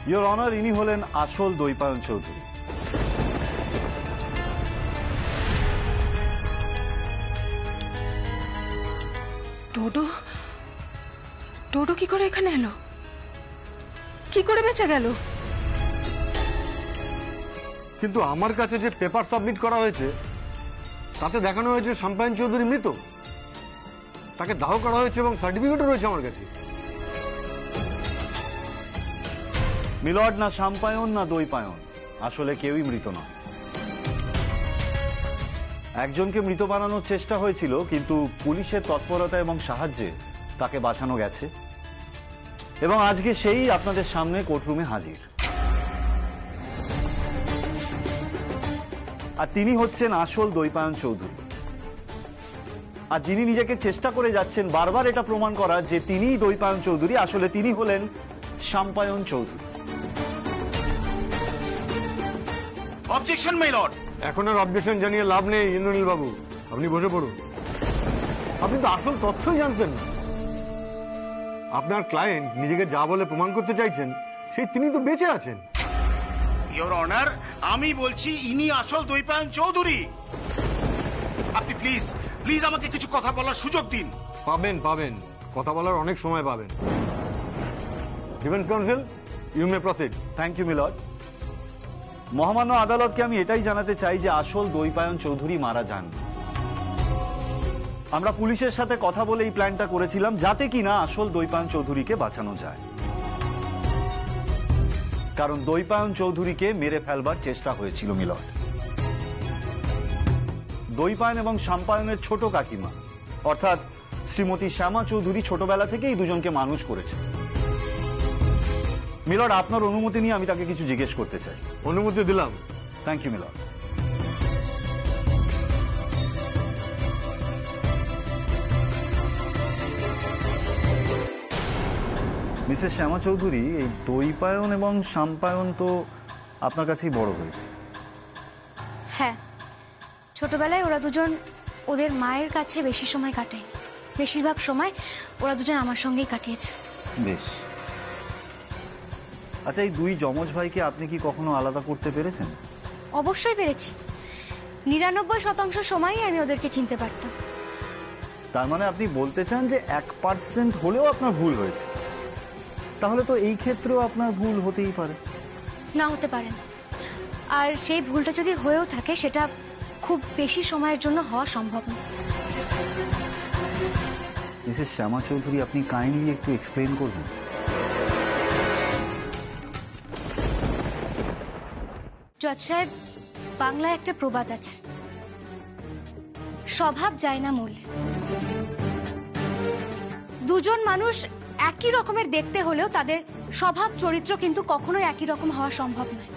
Your honour, ইনি হলেন আসল দৈপায়ন চৌধুরী। ডোডো ডোডো কি করে এখানে এলো? কি করে বেঁচে গেল? কিন্তু আমার কাছে যে পেপার সাবমিট করা হয়েছে তাতে দেখানো হয়েছে শাম্পায়ন চৌধুরী মৃত। তাকে দাহ করা হয়েছে এবং সার্টিফিকেটও রয়েছে আমার কাছে। মিলর্ড, না শাম্পায়ন না দৈপায়ন, আসলে কেউই মৃত নয়। একজনকে মৃত বানানোর চেষ্টা হয়েছিল, কিন্তু পুলিশের তৎপরতা এবং সাহায্যে তাকে বাঁচানো গেছে এবং আজকে সেই আপনাদের সামনে কোর্টরুমে হাজির। আর তিনি হচ্ছেন আসল দৈপায়ন চৌধুরী। আর যিনি নিজেকে চেষ্টা করে যাচ্ছেন বারবার এটা প্রমাণ করার যে তিনিই দৈপায়ন চৌধুরী, আসলে তিনি হলেন Shampayan Chowdhury. Objection my lord. এখন আর অবজেকশন জানিয়ে লাভ নেই ইন্দ্রনীল বাবু, আপনি বসে পড়ুন। আপনি তো আসল তথ্যই জানতেন না। আপনার ক্লায়েন্ট নিজেকে যা বলে প্রমাণ করতে চাইছেন সেই তিনি তো বেঁচে আছেন। ইয়োর অনার, আমি বলছি ইনি আসল দৈপায়ন চৌধুরী। আপনি প্লিজ প্লিজ আমাকে কিছু কথা বলার সুযোগ দিন। পাবেন পাবেন, কথা বলার অনেক সময় পাবেন। Defence counsel, you may proceed. Thank you milord. মহামান্য আদালতকে আমি এটাই জানাতে চাই যে আসল দৈপায়ন চৌধুরী মারা যান। আমরা পুলিশের সাথে কথা বলে এই প্ল্যানটা করেছিলাম যাতে কিনা আসল দৈপায়ন চৌধুরীকে বাঁচানো যায়, কারণ দৈপায়ন চৌধুরীকে মেরে ফেলবার চেষ্টা হয়েছিল মিলর্ড। দৈপায়ন এবং শাম্পায়নের ছোট কাকিমা অর্থাৎ শ্রীমতী শ্যামা চৌধুরী ছোটবেলা থেকে এই দুজনকে মানুষ করেছে। মিলর্ড, আপনার অনুমতি নিয়ে আমি তাকে কিছু জিজ্ঞেস করতে চাই। অনুমতি দিলাম। Thank you milord. Mrs Shyama Chowdhury, এই দৈপায়ন এবং শাম্পায়ন তো আপনার কাছেই বড় হয়েছে। হ্যাঁ, ছোটবেলায় ওরা দুজন ওদের মায়ের কাছে বেশি সময় কাটায়। বেশিরভাগ সময় ওরা দুজন আমার সঙ্গেই কাটিয়েছে। বেশ। আচ্ছা, এই দুই যমজ ভাইকে আপনি কি কখনো আলাদা করতে পেরেছেন? অবশ্যই পেরেছি। 99% সময়ই আমি ওদেরকে চিনতে পারতাম। তার মানে আপনি বলতে চান যে 1% হলেও আপনার ভুল হয়েছে। তাহলে তো এই ক্ষেত্রেও আপনার ভুল হতেই পারে। না হতে পারে না। আর সেই ভুলটা যদি হয়েও থাকে সেটা খুব বেশি সময়ের জন্য হওয়া সম্ভব না। মিসেস শ্যামা চৌধুরী, আপনি কাইন্ডলি একটু এক্সপ্লেইন করবেন? জজ সাহেব, বাংলায় একটা প্রবাদ আছে, স্বভাব যায় না মূল। দুজন মানুষ একই রকমের দেখতে হলেও তাদের স্বভাব চরিত্র কিন্তু কখনোই একই রকম হওয়া সম্ভব নয়।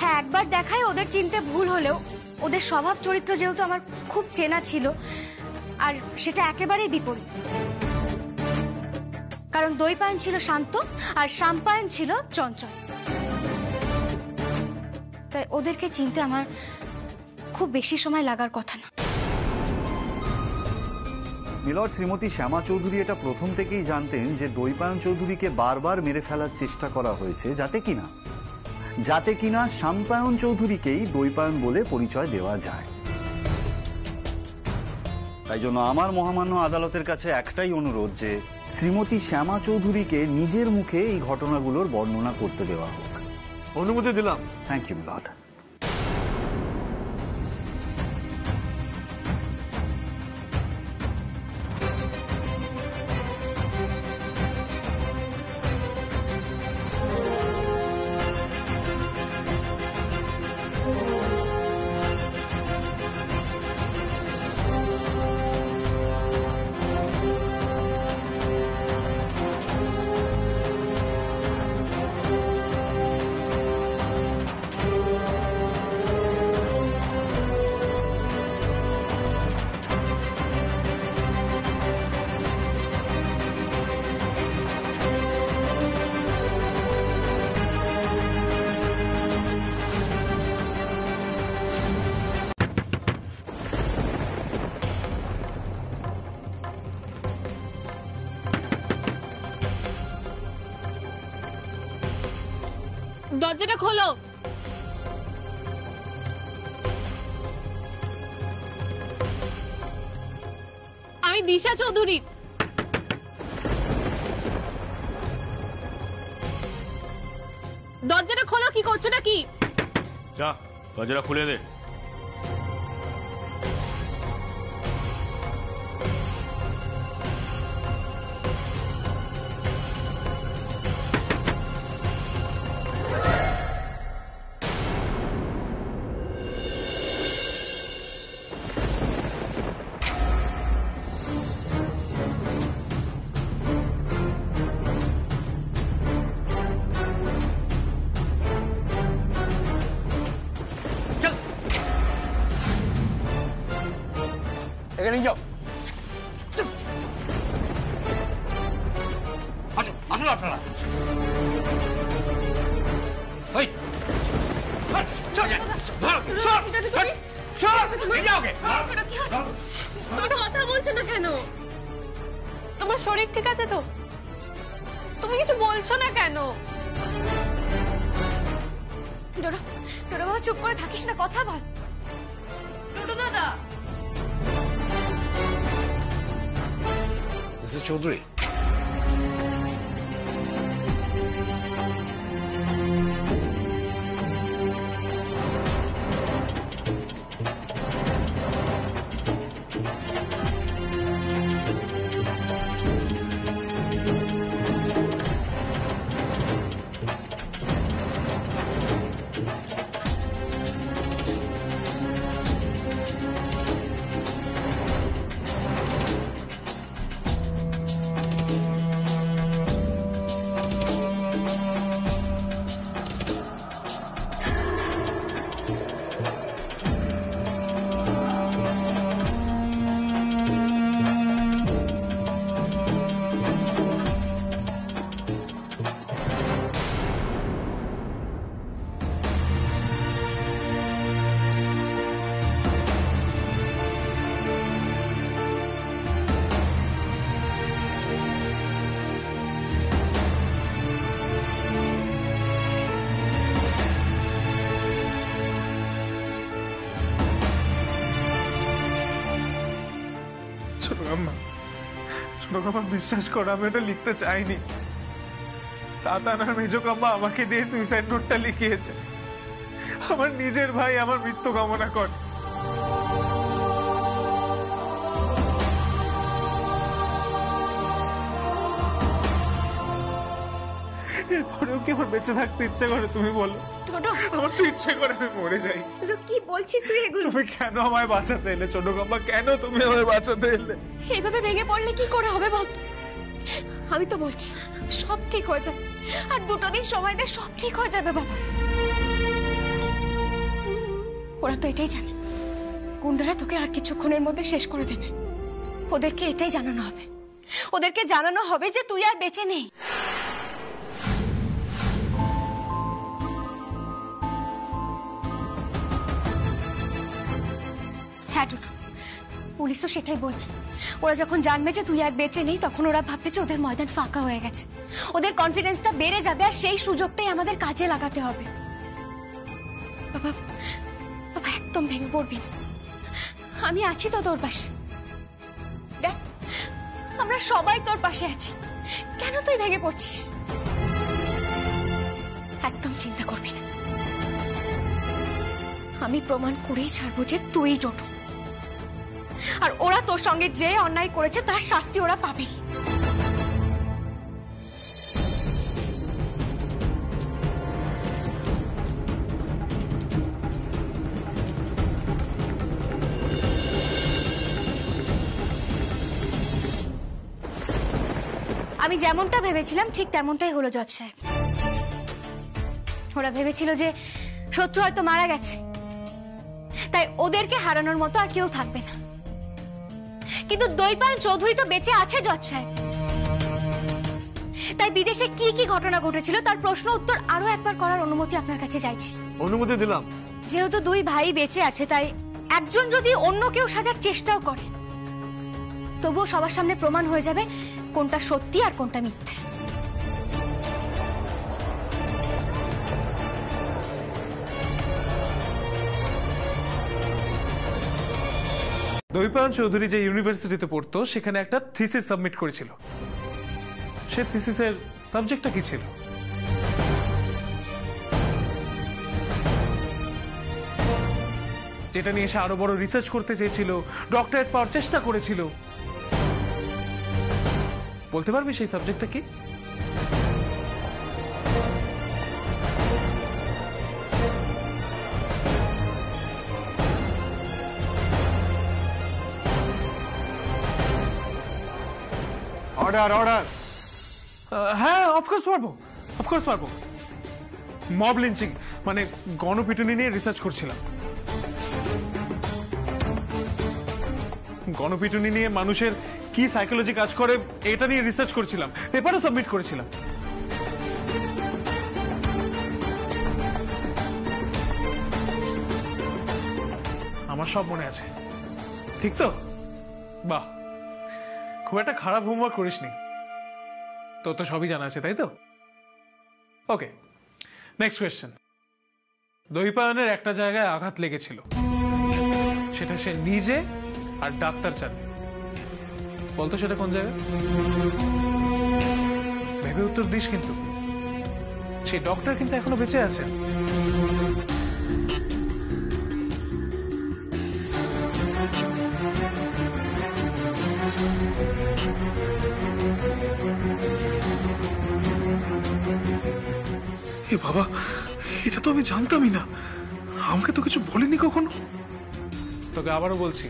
হ্যাঁ, একবার দেখায় ওদের চিনতে ভুল হলেও ওদের স্বভাব চরিত্র যেহেতু আমার খুব চেনা ছিল, আর সেটা একেবারেই বিপরীত। কারণ দৈপায়ন ছিল শান্ত আর শাম্পায়ন ছিল চঞ্চল। তাই ওদেরকে চিনতে আমার খুব বেশি সময় লাগার কথা না। মিলর্ড, শ্রীমতী শ্যামা চৌধুরী এটা প্রথম থেকেই জানতেন যে দৈপায়ন চৌধুরীকে বারবার মেরে ফেলার চেষ্টা করা হয়েছে যাতে কিনা শাম্পায়ন চৌধুরীকেই দৈপায়ন বলে পরিচয় দেওয়া যায়। তাই জন্য আমার মহামান্য আদালতের কাছে একটাই অনুরোধ যে শ্রীমতী শ্যামা চৌধুরীকে নিজের মুখে এই ঘটনাগুলোর বর্ণনা করতে দেওয়া হোক। অনুমতি দিলাম। Thank you milord. দরজাটা খোলো। আমি দিশা চৌধুরী। দরজাটা খোলো, কি করছো নাকি? যা দরজাটা খুলে দে। এখানে যাও। আসুন আসুন আপনারা। তুমি কথা বলছো না কেন? তোমার শরীর ঠিক আছে তো? তুমি কিছু বলছো না কেন? ডোডো, ডোডো বাবা চুপ করে থাকিস না, কথা বল। টোটো দাদা, মিস্টার চৌধুরী, ছোটকাম্মা বিশ্বাস করো, আমি ওটা লিখতে চাইনি। তাতানার মেজকাম্মা আমাকে দিয়ে সুইসাইড নোটটা লিখিয়েছে। আমার নিজের ভাই আমার মৃত্যু কামনা করে। এরপরেও কি আমার বেঁচে থাকতে ইচ্ছে করে তুমি বলো? আমার তো ইচ্ছে করে আমি মরে যাই। কি বলছিস তুই এগুলো? তুমি কেন আমায় বাঁচাতে এলে ছোটকাম্মা? কেন তুমি আমায় বাঁচাতে এলে? এইভাবে ভেঙে পড়লে কি করে হবে বল? আমি তো বলছি সব ঠিক হয়ে যাবে, আর দুটো দিন সময় দে, সব ঠিক হয়ে যাবে বাবা। ওরা তো এটাই জানে গুন্ডারা তোকে আর কিছুক্ষণের মধ্যে শেষ করে দেবে। ওদেরকে এটাই জানানো হবে, ওদেরকে জানানো হবে যে তুই আর বেঁচে নেই। হ্যাঁ টুটু, পুলিশ তো সেটাই বলবে। ওরা যখন জানবে যে তুই আর বেঁচে নেই, তখন ওরা ভাববে যে ওদের ময়দান ফাঁকা হয়ে গেছে। ওদের কনফিডেন্সটা বেড়ে যাবে, আর সেই সুযোগটাই আমাদের কাজে লাগাতে হবে। বাবা, বাবা একদম ভেঙে পড়বি না, আমি আছি তো তোর পাশে। দেখ, আমরা সবাই তোর পাশে আছি। কেন তুই ভেঙে পড়ছিস? একদম চিন্তা করবি না, আমি প্রমাণ করেই ছাড়বো যে তুই টোটো। আর ওরা তোর সঙ্গে যে অন্যায় করেছে তার শাস্তি ওরা পাবে। আমি যেমনটা ভেবেছিলাম ঠিক তেমনটাই হলো জজ সাহেব। ওরা ভেবেছিল যে শত্রু হয়তো মারা গেছে, তাই ওদেরকে হারানোর মতো আর কেউ থাকবে না। কিন্তু দৈপাল চৌধুরী তো বেঁচে আছে জজ সাহেব। তাই বিদেশে কি কি ঘটনা ঘটেছিল তার প্রশ্ন উত্তর আরো একবার করার অনুমতি আপনার কাছে চাইছি। অনুমতি দিলাম। যেহেতু দুই ভাই বেঁচে আছে, তাই একজন যদি অন্য কেউ সাজার চেষ্টাও করে, তবুও সবার সামনে প্রমাণ হয়ে যাবে কোনটা সত্যি আর কোনটা মিথ্যে। দৈপায়ন চৌধুরী যে ইউনিভার্সিটিতে পড়তো সেখানে একটা থিসিস সাবমিট করেছিল। সে থিসিসের সাবজেক্টটা কি ছিল? যেটা নিয়ে সে আরো বড় রিসার্চ করতে চেয়েছিল, ডক্টরেট পাওয়ার চেষ্টা করেছিল। বলতে পারবি সেই সাবজেক্টটা কি? Order order. হ্যাঁ, অফকোর্স পারবো। মব লিঞ্চিং মানে গণপিটুনি নিয়ে রিসার্চ করছিলাম। গণপিটুনি নিয়ে মানুষের কি সাইকোলজি কাজ করে এটা নিয়ে রিসার্চ করছিলাম, পেপারও সাবমিট করেছিলাম। আমার সব মনে আছে, ঠিক তো? বাহ, খুব একটা খারাপ হোমওয়ার্ক করিসনি। তো তো সবই জানা আছে, তাই তো? ওকে, নেক্সট কোয়েশ্চেন। দৈপায়নের একটা জায়গায় আঘাত লেগেছিল, সেটা সে নিজে আর ডাক্তার জানে। বলতো সেটা কোন জায়গায়? ভেবে উত্তর দিস, কিন্তু সেই ডক্টর কিন্তু এখনো বেঁচে আছে। এ বাবা, এটা তো আমি জানতামই না। আমাকে তো কিছু বলেনি কখনো। তোকে আবারও বলছি,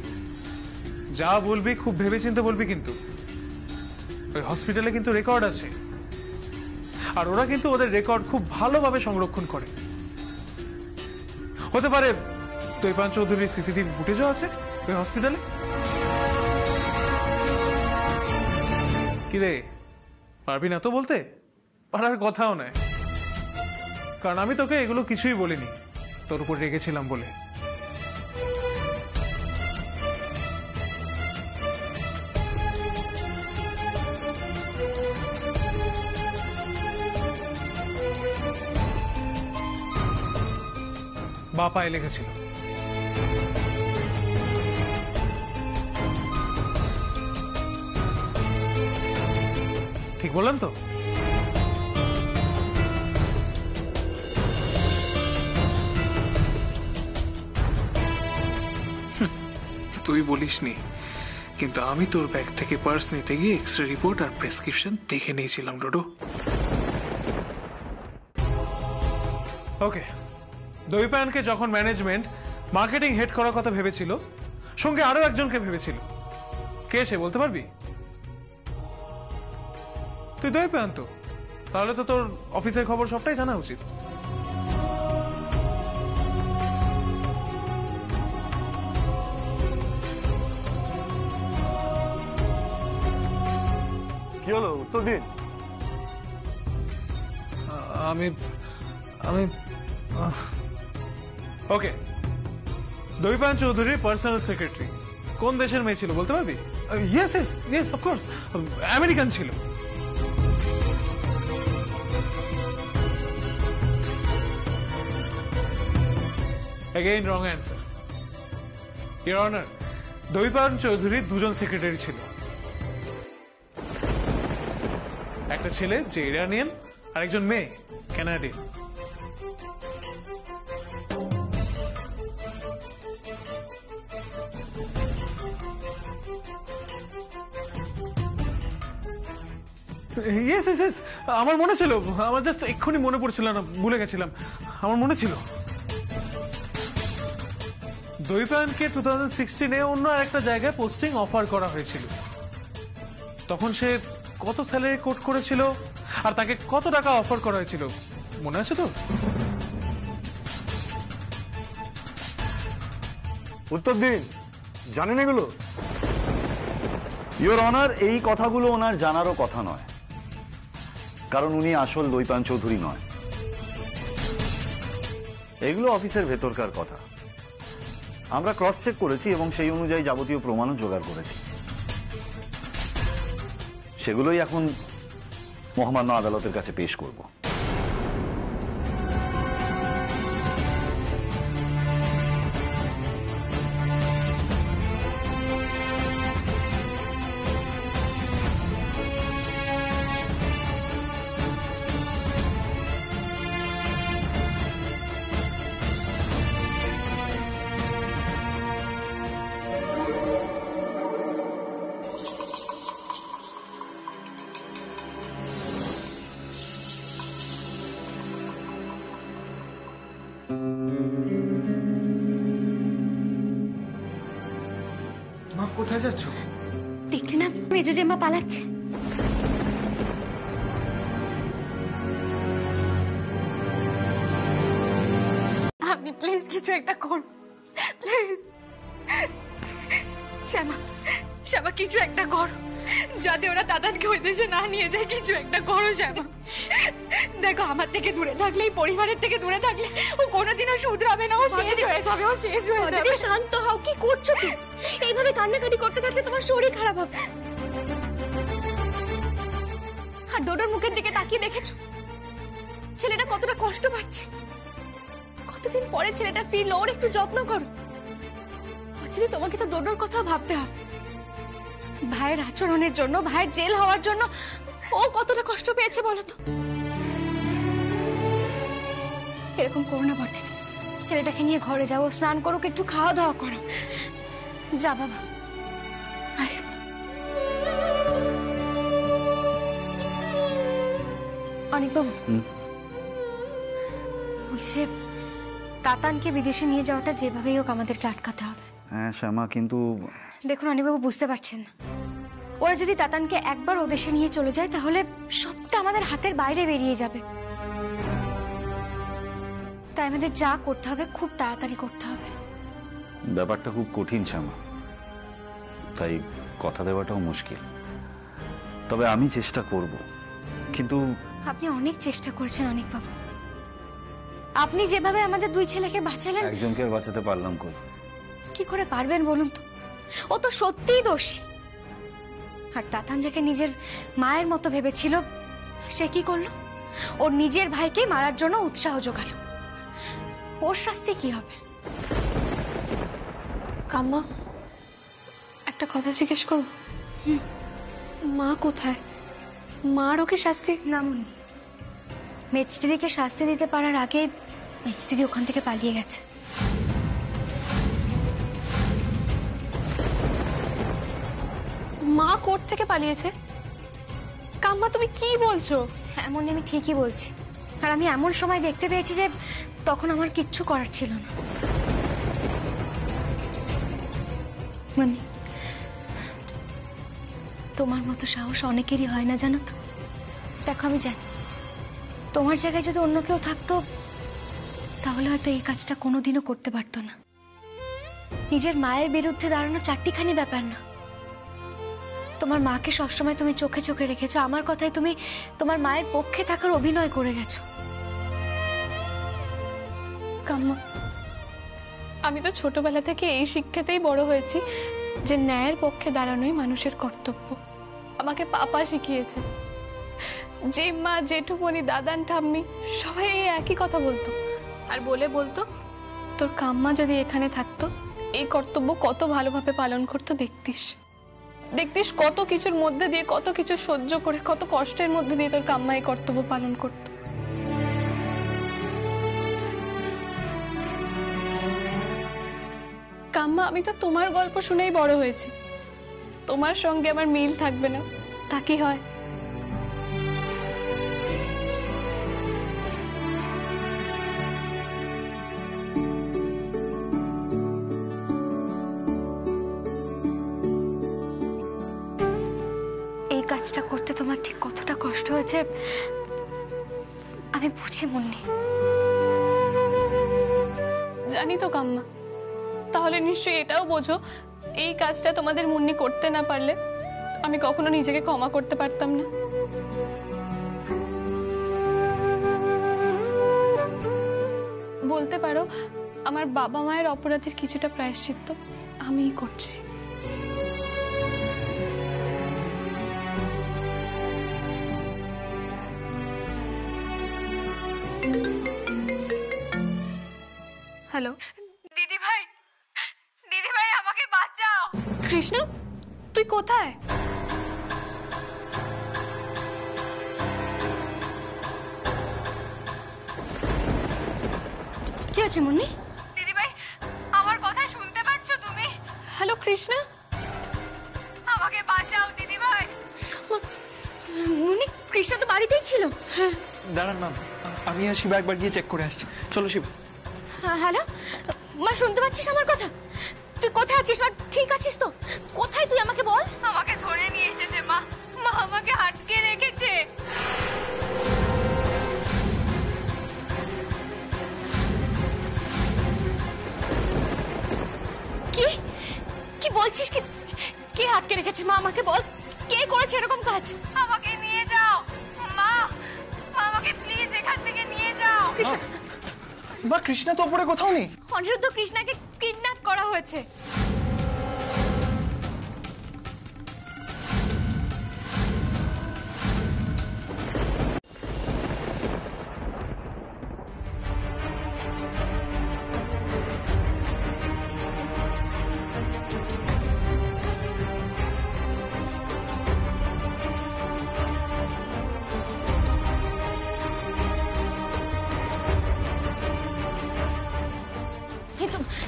যা বলবি খুব ভেবেচিন্তে বলবি, কিন্তু ওই হসপিটালে কিন্তু রেকর্ড আছে, আর ওরা কিন্তু ওদের রেকর্ড খুব ভালোভাবে সংরক্ষণ করে। হতে পারে দৈপায়ন চৌধুরীর সিসিটিভি ফুটেজও আছে ওই হসপিটালে। কিরে, পারবি না তো বলতে? পারার কথাও নয়, কারণ আমি তোকে এগুলো কিছুই বলিনি, তোর উপর রেগেছিলাম বলে। বা পায়ে লেগেছিল। ঠিক বললাম তো? তুই বলিসনি, কিন্তু আমি তোর ব্যাগ থেকে পার্স নিতে গিয়ে এক্সরে রিপোর্ট আর প্রেসক্রিপশন দেখে নিয়েছিলাম ডোডো। ওকে, দৈপায়নকে যখন ম্যানেজমেন্ট মার্কেটিং হেড করার কথা ভেবেছিল, সঙ্গে আরো একজনকে ভেবেছিল। কে সে বলতে পারবি? তুই দৈপায়ন তো, তাহলে তো তোর অফিসের খবর সবটাই জানা উচিত। কি হলো, উত্তর দিন। আমি ওকে, দৈপায়ন চৌধুরীর পার্সোনাল সেক্রেটারি কোন দেশের মেয়ে ছিল বলতে পারবি? ইয়েস অফকোর্স, আমেরিকান ছিল। Again wrong answer. Your Honor, Dwaipayan চৌধুরীর দুজন সেক্রেটারি ছিল। একটা ছেলে যে ইরানিয়ান, আর একজন মেয়ে কানাডিয়ান। ইয়েস, আমার মনে ছিল, আমার জাস্ট এক্ষুনি মনে পড়ছিল না, ভুলে গেছিলাম। আমার মনে ছিল দৈপায়নকে 2016-এ অন্য আরেকটা জায়গায় পোস্টিং অফার করা হয়েছিল। তখন সে কত স্যালারি কোট করেছিল আর তাকে কত টাকা অফার করা হয়েছিল মনে আছে তো? উত্তর দিন, জানেন এগুলো? ইওর অনার, এই কথাগুলো ওনার জানারও কথা নয়, কারণ উনি আসল দৈপায়ন চৌধুরী নয়। এগুলো অফিসের ভেতরকার কথা। আমরা ক্রস চেক করেছি এবং সেই অনুযায়ী যাবতীয় প্রমাণও জোগাড় করেছি। সেগুলোই এখন মহামান্য আদালতের কাছে পেশ করব। কোথায় যাচ্ছ? দেখলি না মেজো জেম্মা পালাচ্ছে। আপনি প্লিজ কিছু একটা করুন, প্লিজ। শ্যামা, শ্যামা কিছু একটা করো, যাতে ওরা দাদানকে ওই দেশে না নিয়ে যায়। কিছু একটা করো শ্যামা। দেখো, আমার থেকে দূরে থাকলে, পরিবারের থেকে দূরে থাকলে ও কোনোদিনও শুধরাবে না। ও শেষ হয়ে যাবে, ও শেষ হয়ে যাবে। শান্ত হও, কি করছো কি? এইভাবে কান্নাকাটি করতে থাকলে তোমার শরীর খারাপ হবে। আর ডোডোর মুখের দিকে তাকিয়ে দেখেছো ছেলেটা কতটা কষ্ট পাচ্ছে? কতদিন পরে ছেলেটা ফিরলো, ওর একটু যত্ন করো। আর দিদি, তোমাকে তো ডোডোর কথাও ভাবতে হবে। ভাইয়ের আচরণের জন্য, ভাইয়ের জেল হওয়ার জন্য ও কতটা কষ্ট পেয়েছে বলো তো। এরকম করো না বর্দিদি, ছেলেটাকে নিয়ে ঘরে যাও, স্নান করুক, একটু খাওয়া দাওয়া করো। যা বাবা। অনেক বাবু বলছে তাতানকে বিদেশে নিয়ে যাওয়াটা যেভাবেই হোক আমাদেরকে আটকাতে হবে। হ্যাঁ শ্যামা, কিন্তু দেখুন অনিকবাবু, বুঝতে পারছেন না, ওরা যদি তাতানকে একবার ও দেশে নিয়ে চলে যায় তাহলে সবটা আমাদের হাতের বাইরে বেরিয়ে যাবে। তাই আমাদের যা করতে হবে খুব তাড়াতাড়ি করতে হবে। ব্যাপারটা খুব কঠিন শ্যামা, তাই কথা দেওয়াটাও মুশকিল। তবে আমি চেষ্টা করব, কিন্তু আপনি অনেক চেষ্টা করেছেন অনিকবাবু। আপনি যেভাবে আমাদের দুই ছেলেকে বাঁচালেন, একজনকে বাঁচাতে পারলাম কই? কি করে পারবেন বলুন তো? ও তো সত্যিই দোষী। আর তাতান যাকে নিজের মায়ের মতো ভেবেছিল, সে কি করলো? ওর নিজের ভাইকে মারার জন্য উৎসাহ জোগালো। ওর শাস্তি কি হবে? কাম্মা, একটা কথা জিজ্ঞেস করব? মা কোথায়? মার ওকে শাস্তি? না মুন্নি, মেজদিদিকে শাস্তি দিতে পারার আগে মেজদিদি ওখান থেকে পালিয়ে গেছে। মা কোর্ট থেকে পালিয়েছে? কাম্মা, তুমি কি বলছো? এমন আমি ঠিকই বলছি। আর আমি এমন সময় দেখতে পেয়েছি যে তখন আমার কিচ্ছু করার ছিল না। মানে তোমার মতো সাহস অনেকেরই হয় না, জানো তো। দেখো, আমি জানি তোমার জায়গায় যদি অন্য কেউ থাকতো তাহলে হয়তো এই কাজটা কোনোদিনও করতে পারতো না। নিজের মায়ের বিরুদ্ধে দাঁড়ানো চারটিখানি ব্যাপার না। তোমার মাকে সবসময় তুমি চোখে চোখে রেখেছো, আমার কথায় তুমি তোমার মায়ের পক্ষে থাকার অভিনয় করে গেছো। কাম্মা, আমি তো ছোটবেলা থেকে এই শিক্ষাতেই বড় হয়েছি যে ন্যায়ের পক্ষে দাঁড়ানোই মানুষের কর্তব্য। আমাকে পাপা শিখিয়েছে। যে মা, জেঠুমণি, দাদান, ঠাম্মি সবাই এই একই কথা বলতো। আর বলতো তোর কাম্মা যদি এখানে থাকতো এই কর্তব্য কত ভালোভাবে পালন করতো দেখতিস। কত কিছুর মধ্যে দিয়ে, কত কিছু সহ্য করে, কত কষ্টের মধ্যে দিয়ে তোর কাম্মা এই কর্তব্য পালন করত। কাম্মা, আমি তো তোমার গল্প শুনেই বড় হয়েছি। তোমার সঙ্গে আমার মিল থাকবে না তা কি হয়? এই কাজটা করতে তোমার ঠিক কতটা কষ্ট হয়েছে আমি বুঝি মুন্নি। জানি তো কাম্মা, তাহলে নিশ্চয়ই এটাও বোঝো এই কাজটা তোমাদের মুন্নি করতে না পারলে আমি কখনো নিজেকে ক্ষমা করতে পারতাম না। বলতে পারো আমার বাবা মায়ের অপরাধের কিছুটা প্রায়শ্চিত্ত আমিই করছি। হ্যালো দিদি ভাই, আমাকে বাঁচাও। কৃষ্ণ, তুই কোথায়? কি হচ্ছে মুন্নি? দিদি ভাই, আমার কথা শুনতে পাচ্ছ তুমি? হ্যালো কৃষ্ণ, আমাকে বাঁচাও দিদি ভাই। মুন্নি, কৃষ্ণ তো বাড়িতেই ছিল। দাঁড়ান ম্যাম, আমি আর শিবা একবার গিয়ে চেক করে আসছি। চলো শিবা। হ্যালো মা, শুনতে পাচ্ছিস আমার কথা? তুই কোথায় আছিস মা? ঠিক আছিস তো? কোথায় তুই আমাকে বল। আমাকে ধরে নিয়ে এসেছে মা, মা আমাকে আটকে রেখেছে। কি কি বলছিস? কি কে আটকে রেখেছে মা? আমাকে বল, কে করেছে এরকম কাজ? আমাকে নিয়ে যাও মা, আমাকে প্লিজ এখান থেকে নিয়ে যাও। মা কৃষ্ণা তো উপরে কোথাও নেই। অনিরুদ্ধ কৃষ্ণাকে কিডন্যাপ করা হয়েছে।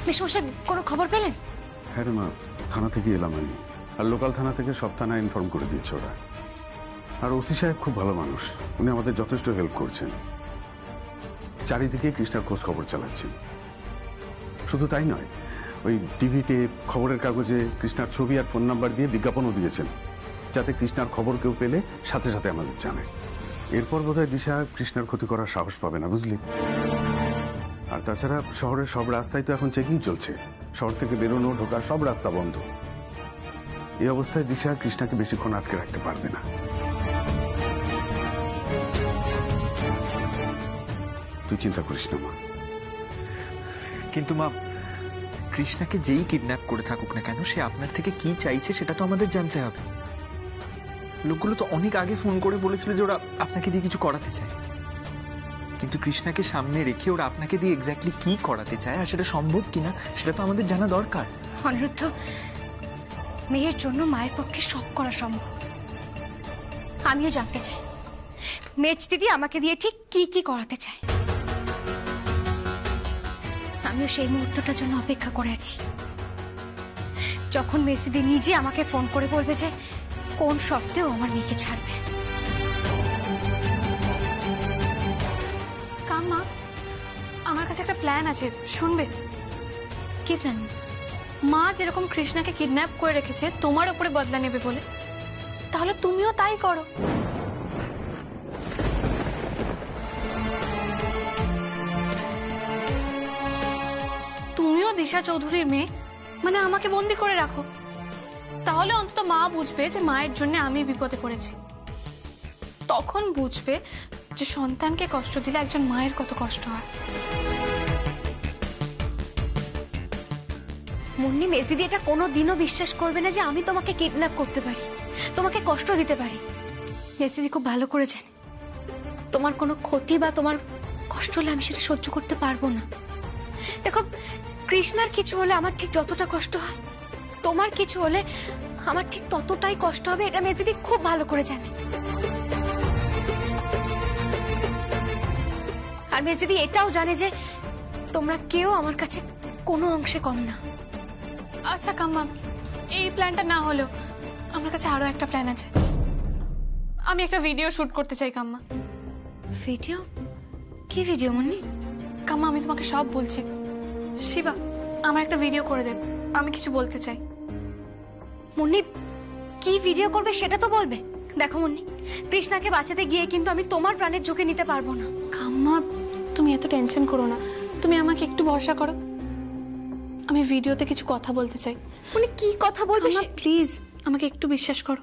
মেশমশাই কোনো খবর পেলেন? হ্যাঁ রে মা, থানা থেকে এলাম আমি, আর লোকাল থানা থেকে সব থানায় ইনফর্ম করে দিয়েছে ওরা। আর ওসি সাহেব খুব ভালো মানুষ, উনি আমাদের যথেষ্ট হেল্প করছেন। চারিদিকে কৃষ্ণার খোঁজ খবর চালাচ্ছেন। শুধু তাই নয়, ওই টিভিতে, খবরের কাগজে কৃষ্ণার ছবি আর ফোন নাম্বার দিয়ে বিজ্ঞাপনও দিয়েছেন, যাতে কৃষ্ণার খবর কেউ পেলে সাথে সাথে আমাদের জানায়। এরপর বোধহয় দিশা কৃষ্ণার ক্ষতি করার সাহস পাবে না, বুঝলি? আর তাছাড়া শহরের সব রাস্তায় তো এখন চেকিং চলছে, শহর থেকে বেরোনো ঢোকার সব রাস্তা বন্ধ। এই অবস্থায় দিশা কৃষ্ণাকে বেশিক্ষণ আটকে রাখতে পারবে না। তুই চিন্তা করিস না মা। কিন্তু মা, কৃষ্ণাকে যেই কিডন্যাপ করে থাকুক না কেন, সে আপনার থেকে কি চাইছে সেটা তো আমাদের জানতে হবে। লোকগুলো তো অনেক আগে ফোন করে বলেছিল যে ওরা আপনাকে দিয়ে কিছু করাতে চায়, কিন্তু কৃষ্ণাকে সামনে রেখে ওরা আপনাকে দিয়ে এক্স্যাক্টলি কি করাতে চায় আর সেটা সম্ভব কিনা সেটা তো আমাদের জানা দরকার। অনিরুদ্ধ, মেয়ের জন্য মায়ের পক্ষে সব করা সম্ভব। আমিও জানতে চাই মেজ দিদি আমাকে দিয়ে ঠিক কি কি করাতে চায়। আমিও সেই মুহূর্তটার জন্য অপেক্ষা করে আছি, যখন মেজ দিদি নিজে আমাকে ফোন করে বলবে যে কোন শর্তেও আমার মেয়েকে ছাড়বে। কাম্মা, আমার কাছে একটা প্ল্যান আছে, শুনবে? কি প্ল্যান? মা যেরকম কৃষ্ণাকে কিডন্যাপ করে রেখেছে তোমার উপরে বদলা নেবে বলে, তাহলে তুমিও তাই করো। তুমিও দিশা চৌধুরীর মেয়ে, মানে আমাকে বন্দি করে রাখো। তাহলে অন্তত মা বুঝবে যে মায়ের জন্য আমি বিপদে পড়েছি। তখন বুঝবে যে সন্তানকে কষ্ট দিলে একজন মায়ের কত কষ্ট হয়। মুন্নি, মেজদিদি এটা কোনোদিনও বিশ্বাস করবে না যে আমি তোমাকে কিডন্যাপ করতে পারি, তোমাকে কষ্ট দিতে পারি। মেজদিদি খুব ভালো করে জানে তোমার কোনো ক্ষতি বা তোমার কষ্ট হলে আমি সেটা সহ্য করতে পারবো না। দেখো, কৃষ্ণার কিছু হলে আমার ঠিক যতটা কষ্ট হয়, তোমার কিছু হলে আমার ঠিক ততটাই কষ্ট হবে, এটা মেজদিদি খুব ভালো করে জানে। আর মেজদিদি এটাও জানে যে তোমরা কেউ আমার কাছে কোনো অংশে কম না। আচ্ছা কাম্মা, এই প্ল্যানটা না হলেও আমার কাছে আরো একটা প্ল্যান আছে। আমি একটা ভিডিও শুট করতে চাই কাম্মা। ভিডিও? কি ভিডিও মুন্নি? কাম্মা, আমি তোমাকে সব বলছি। শিবা, আমার একটা ভিডিও করে দেব, আমি কিছু বলতে চাই। মুন্নি, কি ভিডিও করবে সেটা তো বলবে। দেখো মুন্নি, কৃষ্ণাকে বাঁচাতে গিয়ে কিন্তু আমি তোমার প্রাণের ঝুঁকি নিতে পারবো না। কাম্মা, তুমি এত টেনশন করো না, তুমি আমাকে একটু ভরসা করো। আমি ভিডিওতে কিছু কথা বলতে চাই। উনি কি কথা বলবে? প্লিজ আমাকে একটু বিশ্বাস করো।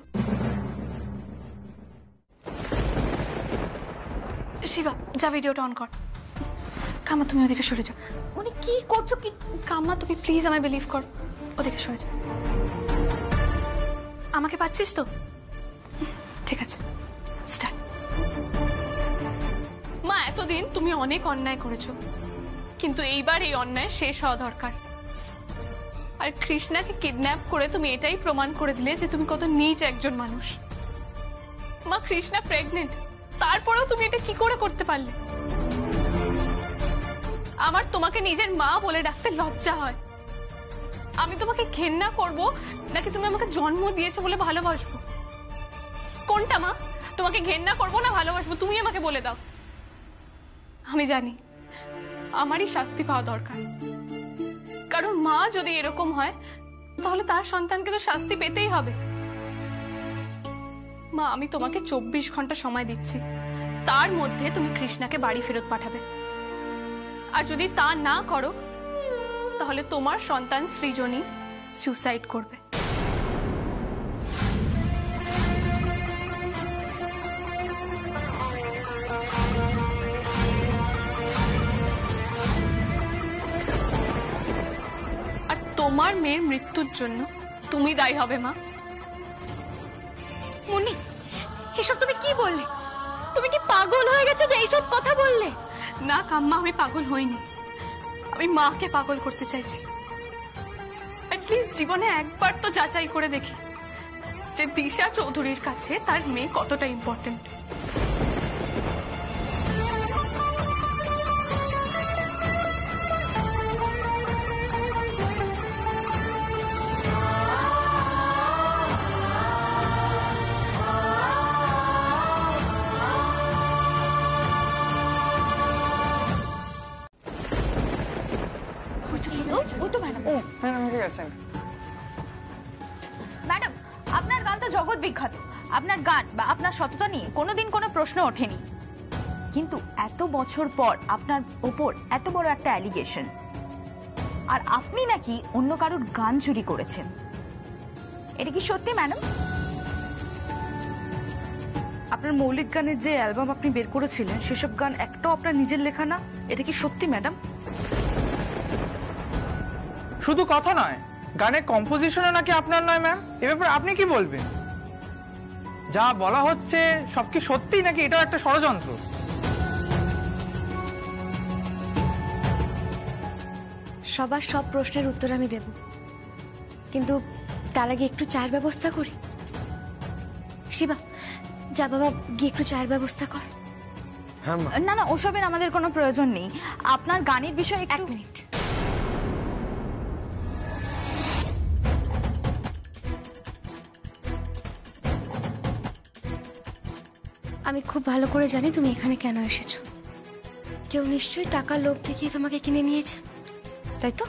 শিবা, যা ভিডিওটা অন কর। কাম্মা, তুমি ওদিকে সরে যাও। উনি কি করছো? কি? কাম্মা, তুমি প্লিজ আমায় বিলিভ করো, ওদিকে সরে যাও। আমাকে পাচ্ছিস তো? ঠিক আছে, স্টার্ট। মা, এতদিন তুমি অনেক অন্যায় করেছো, কিন্তু এইবার এই অন্যায় শেষ হওয়া দরকার। আর কৃষ্ণাকে কিডন্যাপ করে তুমি এটাই প্রমাণ করে দিলে যে তুমি কত নীচ একজন মানুষ। মা, কৃষ্ণা প্রেগনেন্ট, তারপরেও তুমি এটা কি করে করতে পারলে? আমার তোমাকে নিজের মা বলে ডাকতে লজ্জা হয়। আমি তোমাকে ঘেন্না করব নাকি তুমি আমাকে জন্ম দিয়েছো বলে ভালোবাসবো? কোনটা মা? তোমাকে ঘেন্না করবো না ভালোবাসবো, তুমি আমাকে বলে দাও। আমি জানি আমারই শাস্তি পাওয়া দরকার, কারণ মা যদি এরকম হয় তাহলে তার সন্তানকে তো শাস্তি পেতেই হবে। মা, আমি তোমাকে 24 ঘন্টা সময় দিচ্ছি, তার মধ্যে তুমি কৃষ্ণাকে বাড়ি ফেরত পাঠাবে। আর যদি তা না করো তাহলে তোমার সন্তান সৃজনী সুসাইড করবে। আর তোমার মেয়ের মৃত্যুর জন্য তুমি দায়ী হবে মা। মুন্নি, এসব তুমি কি বললে? তুমি কি পাগল হয়ে গেছো যে এইসব কথা বললে? না কাম্মা, আমি পাগল হইনি, আমি মাকে পাগল করতে চাইছি। অ্যাটলিস্ট জীবনে একবার তো যাচাই করে দেখি যে দিশা চৌধুরীর কাছে তার মেয়ে কতটা ইম্পর্টেন্ট। ম্যাডাম, আপনার গান তো জগৎ বিখ্যাত। আপনার গান বা আপনার সততা নিয়ে কোনোদিন কোনো প্রশ্ন ওঠেনি, কিন্তু এত বছর পর আপনার ওপর এত বড় একটা অ্যালিগেশন, আর আপনি নাকি অন্য কারোর গান চুরি করেছেন, এটা কি সত্যি ম্যাডাম? আপনার মৌলিক গানের যে অ্যালবাম আপনি বের করেছিলেন সেসব গান একটাও আপনার নিজের লেখা না, এটা কি সত্যি ম্যাডাম? শুধু কথা নয়, গানের কম্পোজিশনও নাকি আপনার নয় ম্যাম। এ ব্যাপারে আপনি কি বলবেন? যা বলা হচ্ছে সব কি সত্যি নাকি এটাও একটা ষড়যন্ত্র? সবার সব প্রশ্নের উত্তর আমি দেব, কিন্তু তার আগে একটু চায়ের ব্যবস্থা করি। শিবা, যা বাবা, গিয়ে একটু চায়ের ব্যবস্থা কর। না না, ওসবের আমাদের কোনো প্রয়োজন নেই। আপনার গানের বিষয়ে এক মিনিট। আমি খুব ভালো করে জানি তুমি এখানে কেন এসেছো। কেউ নিশ্চয়ই টাকার লোভ দেখিয়ে তোমাকে কিনে নিয়েছে, তাই তো?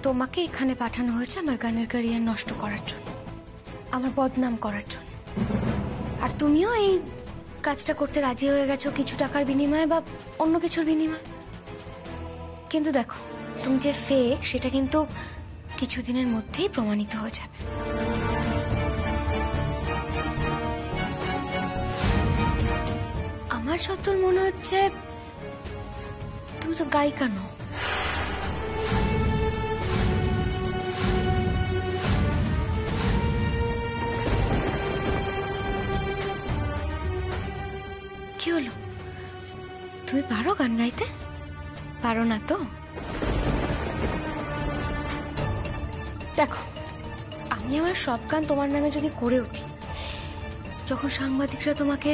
তোমাকে এখানে পাঠানো হয়েছে আমার গানের ক্যারিয়ার নষ্ট করার জন্য, আমার বদনাম করার জন্য। আর তুমিও এই কাজটা করতে রাজি হয়ে গেছো কিছু টাকার বিনিময়ে বা অন্য কিছুর বিনিময়ে। কিন্তু দেখো, তুমি যে ফেক সেটা কিন্তু কিছুদিনের মধ্যেই প্রমাণিত হয়ে যাবে। আমার যতদূর মনে হচ্ছে তুমি তো গায়িকা নও। কি হলো, তুমি পারো গান গাইতে? পারো না তো? দেখো, আমি আমার সব গান তোমার নামে যদি করে উঠি, যখন সাংবাদিকরা তোমাকে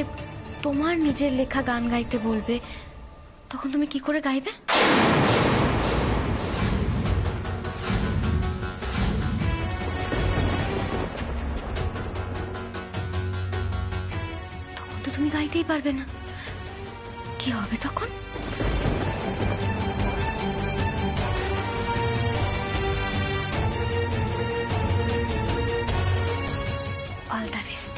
তোমার নিজের লেখা গান গাইতে বলবে, তখন তুমি কি করে গাইবে? তখন তো তুমি গাইতেই পারবে না। কি হবে তখন? All the best.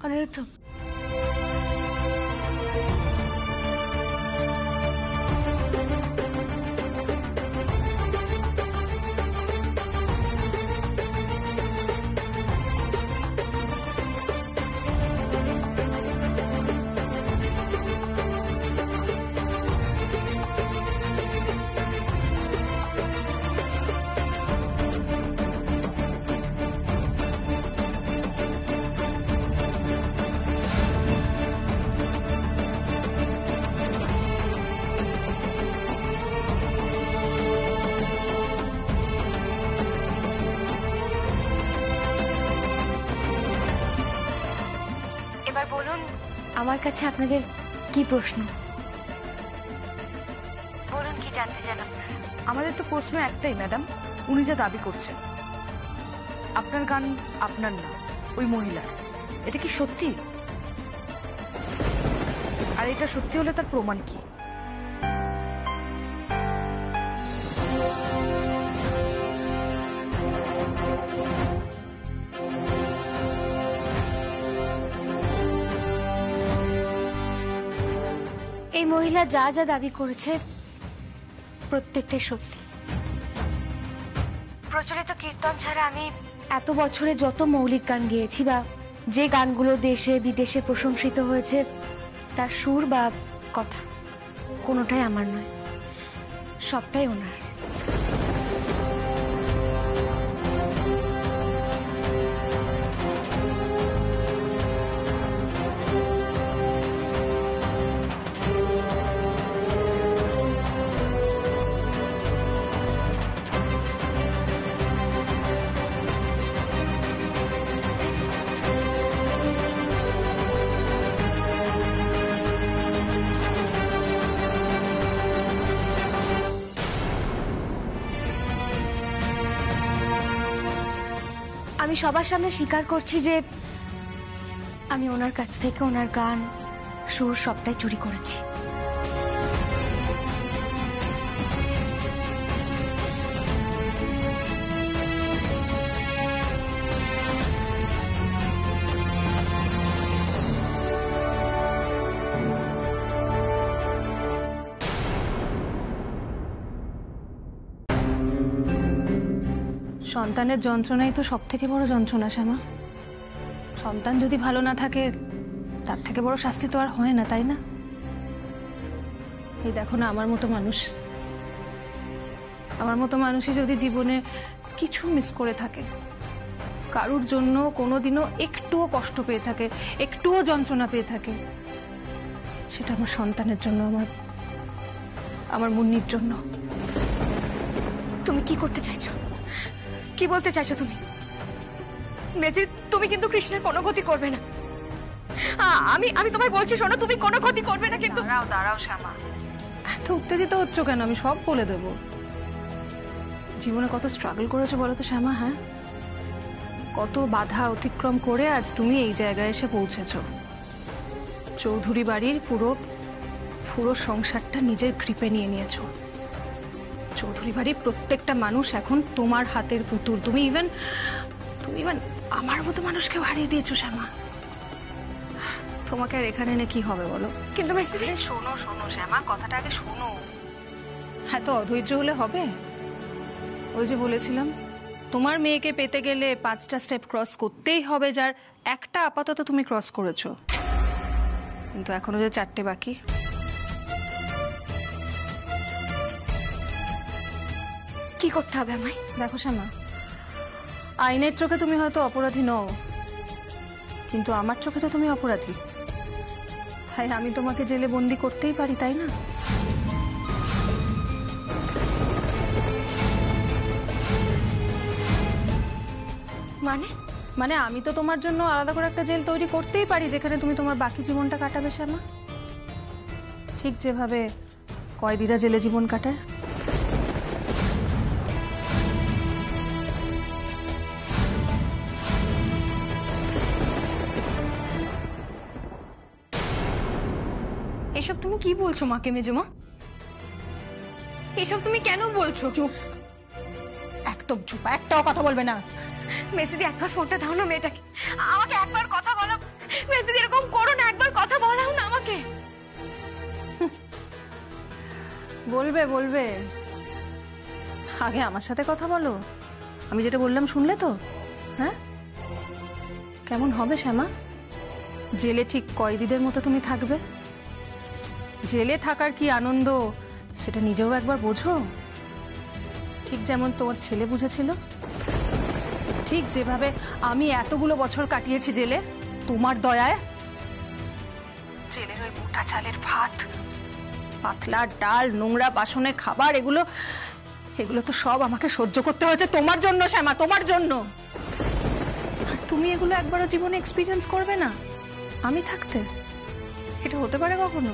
অনিরুদ্ধ, আমার কাছে আপনাদের কি প্রশ্ন বলুন, কি জানতে চান আপনারা? আমাদের তো প্রশ্ন একটাই ম্যাডাম, উনি যা দাবি করছেন আপনার গান আপনার না, ওই মহিলার, এটা কি সত্যি? আর এটা সত্যি হলে তার প্রমাণ কি? এই মহিলা যা যা দাবি করেছে প্রত্যেকটাই সত্যি। প্রচলিত কীর্তন ছাড়া আমি এত বছরে যত মৌলিক গান গেয়েছি বা যে গানগুলো দেশে বিদেশে প্রশংসিত হয়েছে তার সুর বা কথা কোনোটাই আমার নয়, সবটাই ওনার। আমি সবার সামনে স্বীকার করছি যে আমি ওনার কাছ থেকে ওনার গান সুর সবটাই চুরি করেছি। সন্তানের যন্ত্রণাই তো সব থেকে বড় যন্ত্রণা শ্যামা। সন্তান যদি ভালো না থাকে তার থেকে বড় শাস্তি তো আর হয় না, তাই না? এই দেখো না, আমার মতো মানুষই যদি জীবনে কিছু মিস করে থাকে, কারুর জন্য কোনোদিনও একটুও কষ্ট পেয়ে থাকে, একটুও যন্ত্রণা পেয়ে থাকে, সেটা আমার সন্তানের জন্য, আমার মুন্নির জন্য। তুমি কি করতে চাইছো? কি বলতে চাইছো তুমি? মেজি, তুমি কিন্তু কৃষ্ণের কোনো ক্ষতি করবে না। আমি তোমায় বলছি, শোনো, তুমি কোনো ক্ষতি করবে না। কিন্তু দাঁড়াও শ্যামা, এত উত্তেজিত হচ্ছ কেন? আমি সব বলে দেব। জীবনে কত স্ট্রাগল করেছো বলো তো শ্যামা? হ্যাঁ, কত বাধা অতিক্রম করে আজ তুমি এই জায়গায় এসে পৌঁছেছো। চৌধুরী বাড়ির পুরো সংসারটা নিজের গ্রিপে নিয়ে নিয়েছো। চৌধুরী বাড়ির প্রত্যেকটা মানুষ এখন তোমার হাতের পুতুল। তুমি ইভেন আমার মতো মানুষকেও হারিয়ে দিয়েছো শ্যামা। তোমাকে আর এখানে এনে কি হবে বলো? কিন্তু শোনো শ্যামা, কথাটা আগে শোনো। হ্যাঁ, তো অধৈর্য হলে হবে? ওই যে বলেছিলাম, তোমার মেয়েকে পেতে গেলে 5টা স্টেপ ক্রস করতেই হবে, যার একটা আপাতত তুমি ক্রস করেছো, কিন্তু এখনো যে 4টে বাকি। কি করতে হবে আমায়? দেখো শ্যামা, আইনের চোখে তুমি হয়তো অপরাধী নও, কিন্তু আমার চোখে তো তুমি অপরাধী। তাই আমি তোমাকে জেলে বন্দি করতেই পারি, তাই না? মানে আমি তো তোমার জন্য আলাদা করে একটা জেল তৈরি করতেই পারি, যেখানে তুমি তোমার বাকি জীবনটা কাটাবে শ্যামা, ঠিক যেভাবে কয়েদিরা জেলে জীবন কাটায়। এসব তুমি কি বলছো মাকে? মেজমা, এসব তুমি কেন বলছো? চুপ, একদম চুপ, একটাও কথা বলবে না। মেসিদি, একবার ফোনটা দাও না মেয়েটাকে, আমাকে একবার কথা বলো। মেসিদি, এরকম করো না, একবার কথা বলাও না আমাকে। বলবে আগে আমার সাথে কথা বলো। আমি যেটা বললাম শুনলে তো? হ্যাঁ, কেমন হবে শ্যামা? জেলে ঠিক কয়েদিদের মতো তুমি থাকবে? জেলে থাকার কি আনন্দ সেটা নিজেও একবার বোঝো। ঠিক যেমন তোমার ছেলে বুঝেছিল, ঠিক যেভাবে আমি এতগুলো বছর কাটিয়েছি জেলে তোমার দয়ায়। জেলের ওই মোটা চালের ভাত, পাতলা ডাল, নোংরা বাসনে খাবার, এগুলো তো সব আমাকে সহ্য করতে হয়েছে তোমার জন্য শ্যামা, তোমার জন্য। আর তুমি এগুলো একবারও জীবনে এক্সপিরিয়েন্স করবে না আমি থাকতে? এটা হতে পারে কখনো?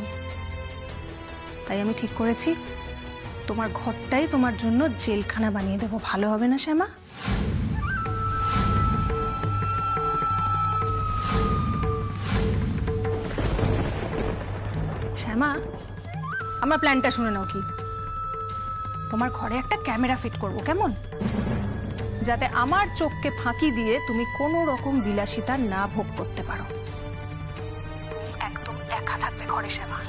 তাই আমি ঠিক করেছি তোমার ঘরটাই তোমার জন্য জেলখানা বানিয়ে দেবো। ভালো হবে না শ্যামা? শ্যামা, আমার প্ল্যানটা শুনে নাও। কি, তোমার ঘরে একটা ক্যামেরা ফিট করব, কেমন? যাতে আমার চোখকে ফাঁকি দিয়ে তুমি কোনো রকম বিলাসিতা না ভোগ করতে পারো। একদম একা থাকবে ঘরে শ্যামা,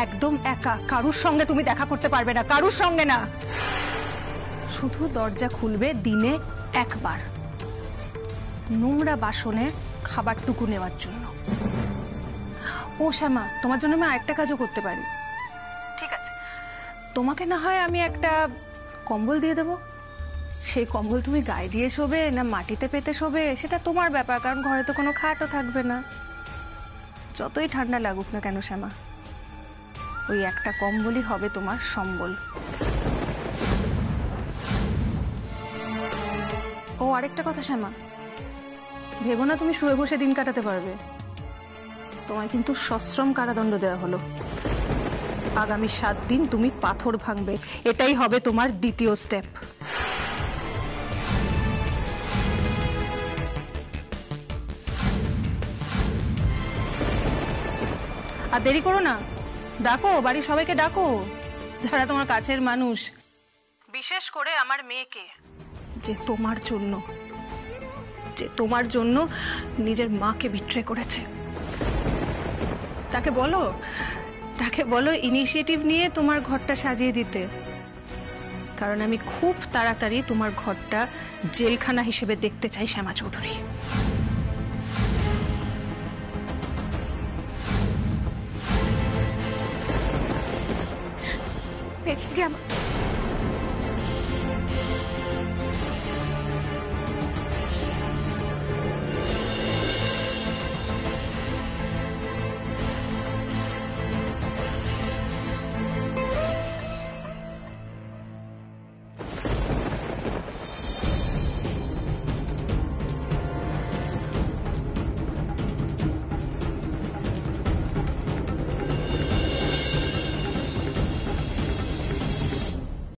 একদম একা। কারুর সঙ্গে তুমি দেখা করতে পারবে না, কারুর সঙ্গে না। শুধু দরজা খুলবে দিনে একবার, নোংরা বাসনে খাবারটুকু নেওয়ার জন্য। ও শ্যামা, তোমার জন্য আমি আরেকটা কাজও করতে পারি। ঠিক আছে, তোমাকে না হয় আমি একটা কম্বল দিয়ে দেবো। সেই কম্বল তুমি গায়ে দিয়ে শোবে না মাটিতে পেতে শোবে সেটা তোমার ব্যাপার, কারণ ঘরে তো কোনো খাটও থাকবে না। যতই ঠান্ডা লাগুক না কেন শ্যামা, ওই একটা কম্বলই হবে তোমার সম্বল। ও আরেকটা কথা শ্যামা, ভেবো না তুমি শুয়ে বসে দিন কাটাতে পারবে। তোমায় কিন্তু সশ্রম কারাদণ্ড দেওয়া হলো। আগামী 7 দিন তুমি পাথর ভাঙবে, এটাই হবে তোমার দ্বিতীয় স্টেপ। আর দেরি করো না, ডাকো বাড়ির সবাইকে, ডাকো যারা তোমার কাছের মানুষ, বিশেষ করে আমার মেয়েকে, যে তোমার জন্য নিজের মাকে বিট্রে করেছে। তাকে বলো ইনিশিয়েটিভ নিয়ে তোমার ঘরটা সাজিয়ে দিতে, কারণ আমি খুব তাড়াতাড়ি তোমার ঘরটা জেলখানা হিসেবে দেখতে চাই শ্যামা চৌধুরী। বেঁচে গিয়ে